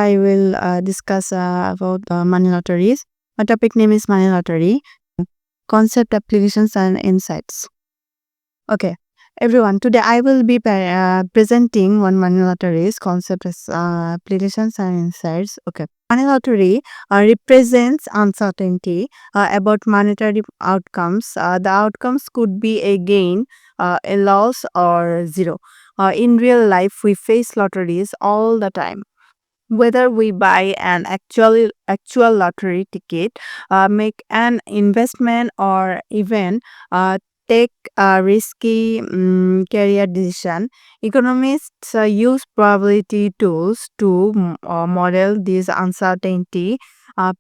I will discuss about money lotteries. My topic name is money lottery, concept, applications, and insights. Okay, everyone. Today I will be presenting one money lotteries concept, applications, and insights. Okay, money lottery represents uncertainty about monetary outcomes. The outcomes could be a gain, a loss, or zero. In real life, we face lotteries all the time, whether we buy an actual lottery ticket, make an investment, or even take a risky career decision. Economists use probability tools to model these uncertainty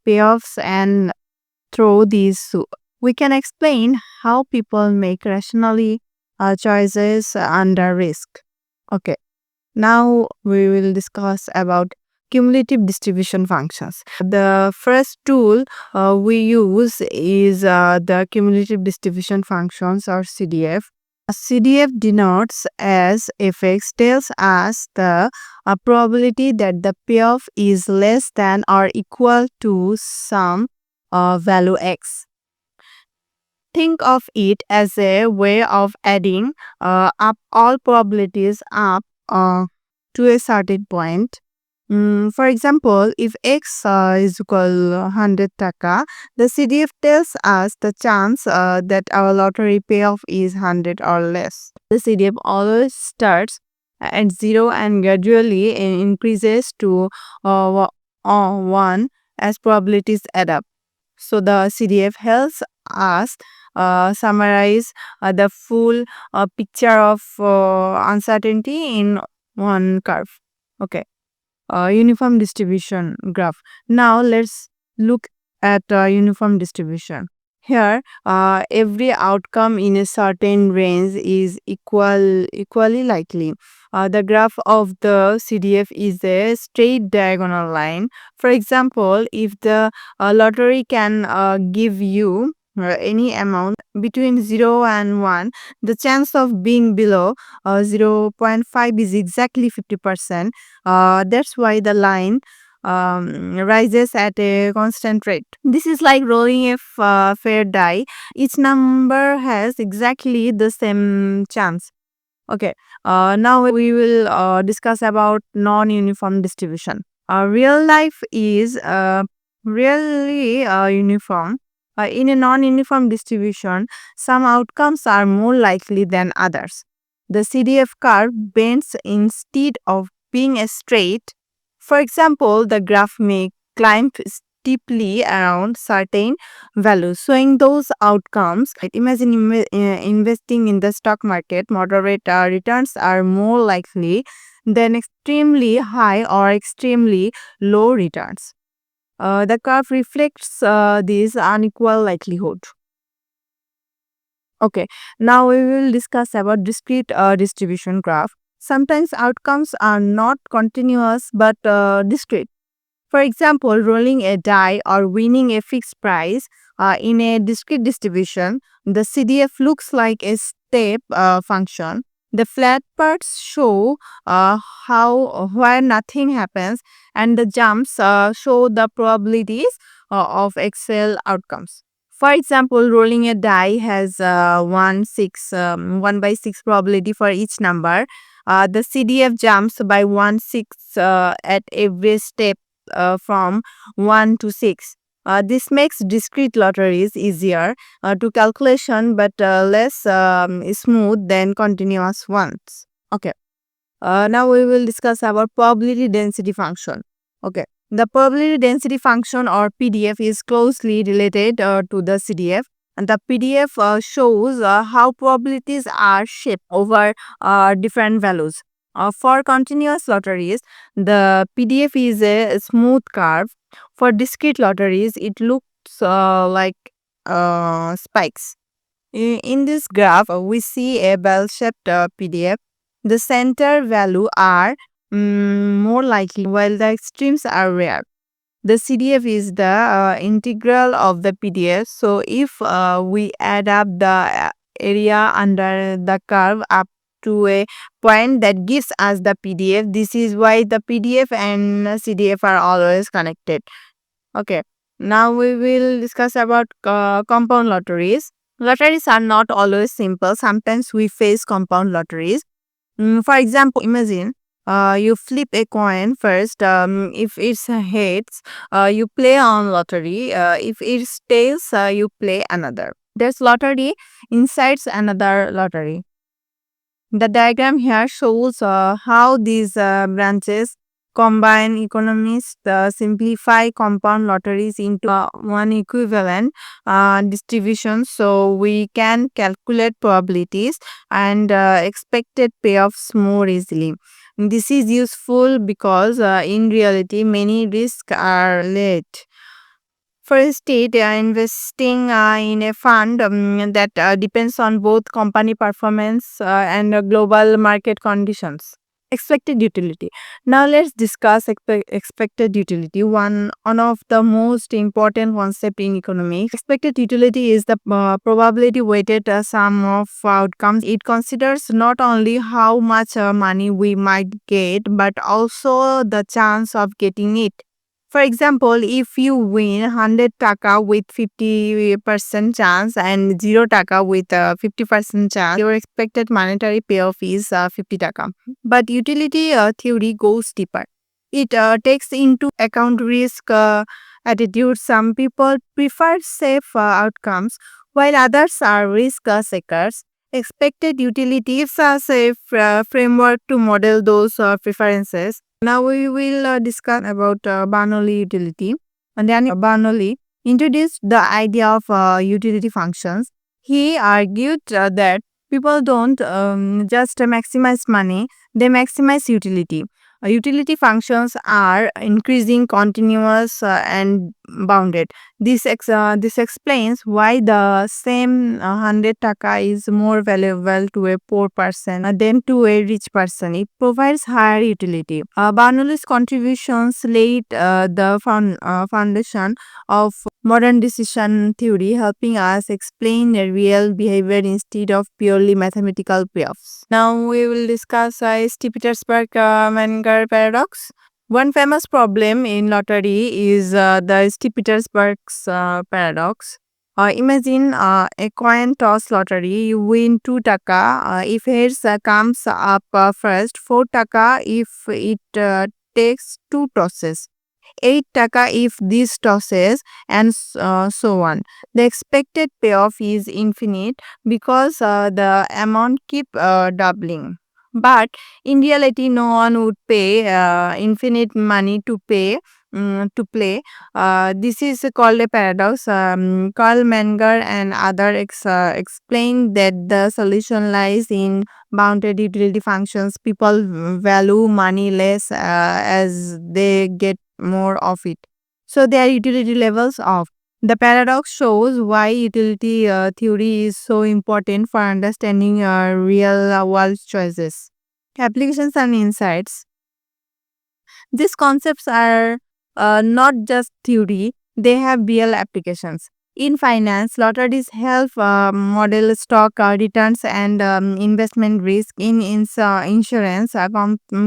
payoffs, and through these we can explain how people make rationally choices under risk. Okay, now we will discuss about cumulative distribution functions. The first tool we use is the cumulative distribution functions, or CDF. A CDF denotes as fx, tells us the probability that the payoff is less than or equal to some value x. Think of it as a way of adding up all probabilities up to a certain point. For example, if x is equal 100 taka, the CDF tells us the chance that our lottery payoff is 100 or less. The CDF always starts at 0 and gradually increases to 1 as probabilities add up. So the CDF helps us summarize the full picture of uncertainty in one curve. Okay, uniform distribution graph. Now let's look at uniform distribution. Here, every outcome in a certain range is equally likely. The graph of the CDF is a straight diagonal line. For example, if the lottery can give you any amount between 0 and 1, the chance of being below 0.5 is exactly 50%. That's why the line rises at a constant rate. This is like rolling a fair die. Each number has exactly the same chance. Okay, now we will discuss about non-uniform distribution. Real life is really uniform. In a non-uniform distribution, some outcomes are more likely than others. The CDF curve bends instead of being a straight. For example, the graph may climb steeply around certain values, showing those outcomes. Imagine investing in the stock market. Moderate returns are more likely than extremely high or extremely low returns. The curve reflects this unequal likelihood. Okay, now we will discuss about discrete distribution graph. Sometimes outcomes are not continuous but discrete. For example, rolling a die or winning a fixed prize in a discrete distribution, the CDF looks like a step function. The flat parts show where nothing happens, and the jumps show the probabilities of Excel outcomes. For example, rolling a die has 1 by 6 probability for each number. The CDF jumps by 1/6 at every step from 1 to 6. This makes discrete lotteries easier to calculation but less smooth than continuous ones. Okay. Now we will discuss about probability density function. Okay. The probability density function, or PDF, is closely related to the CDF. And the PDF shows how probabilities are shaped over different values. For continuous lotteries, the PDF is a smooth curve. For discrete lotteries, it looks like spikes. In this graph, we see a bell-shaped PDF. The center value are more likely, while the extremes are rare. The CDF is the integral of the PDF. So if we add up the area under the curve up to a point that gives us the PDF. This is why the PDF and CDF are always connected. Okay. Now we will discuss about compound lotteries. Lotteries are not always simple. Sometimes we face compound lotteries. For example, imagine you flip a coin first. If it's heads, you play on lottery. If it's tails, you play another. There's lottery inside another lottery. The diagram here shows how these branches combine. Economists simplify compound lotteries into one equivalent distribution so we can calculate probabilities and expected payoffs more easily. This is useful because in reality many risks are late. For a state, investing in a fund that depends on both company performance and global market conditions. Expected utility. Now let's discuss expected utility. One of the most important concept in economics. Expected utility is the probability weighted sum of outcomes. It considers not only how much money we might get, but also the chance of getting it. For example, if you win 100 taka with 50% chance and 0 taka with 50% chance, your expected monetary payoff is 50 taka. But utility theory goes deeper. It takes into account risk attitude. Some people prefer safe outcomes while others are risk seekers. Expected utility gives us a framework to model those preferences. Now we will discuss about Bernoulli utility. And then Bernoulli introduced the idea of utility functions. He argued that people don't just maximize money, they maximize utility. Utility functions are increasing, continuous, and bounded. This explains why the same 100 taka is more valuable to a poor person than to a rich person. It provides higher utility. Bernoulli's contributions laid the foundation of modern decision theory, helping us explain a real behavior instead of purely mathematical payoffs. Now we will discuss Petersburg Menger paradox. One famous problem in lottery is the Petersburg's paradox. Imagine a coin toss lottery. You win 2 taka if heads comes up first, 4 taka if it takes 2 tosses, 8 taka if these tosses, and so on. The expected payoff is infinite because the amount keep doubling. But in reality, no one would pay infinite money to play. This is called a paradox. Carl Menger and others explain that the solution lies in bounded utility functions. People value money less as they get more of it. So their utility levels off. The paradox shows why utility theory is so important for understanding real world choices. Applications and insights. These concepts are not just theory, they have real applications. In finance, lotteries help model stock returns and investment risk. In insurance,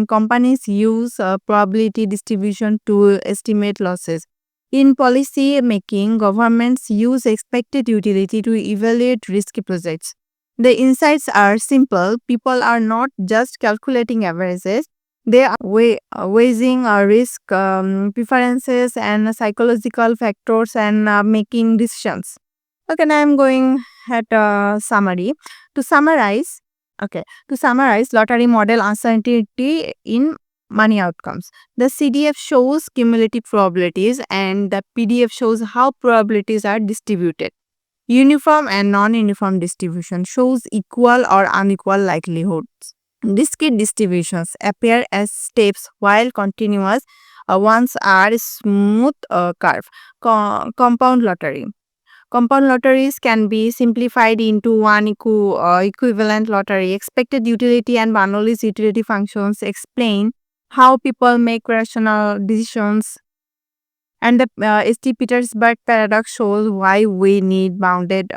companies use probability distribution to estimate losses. In policy making, governments use expected utility to evaluate risky projects. The insights are simple. People are not just calculating averages, they are weighing risk, preferences, and psychological factors and making decisions. Okay, now I'm going at summary. To summarize, lottery model uncertainty in money outcomes. The CDF shows cumulative probabilities and the PDF shows how probabilities are distributed. Uniform and non-uniform distribution shows equal or unequal likelihoods. Discrete distributions appear as steps while continuous ones are smooth curve. Compound lottery. Compound lotteries can be simplified into one equivalent lottery. Expected utility and Bernoulli's utility functions explain how people make rational decisions. And the St. Petersburg paradox shows why we need bounded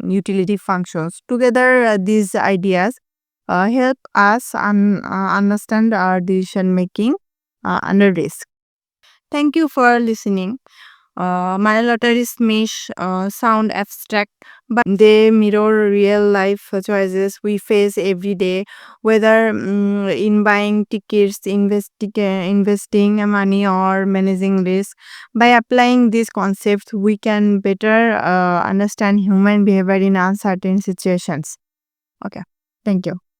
utility functions. Together, these ideas help us understand our decision making under risk. Thank you for listening. Money lotteries may sound abstract, but they mirror real life choices we face every day, whether in buying tickets, investing money, or managing risk. By applying these concepts, we can better understand human behavior in uncertain situations. Okay, thank you.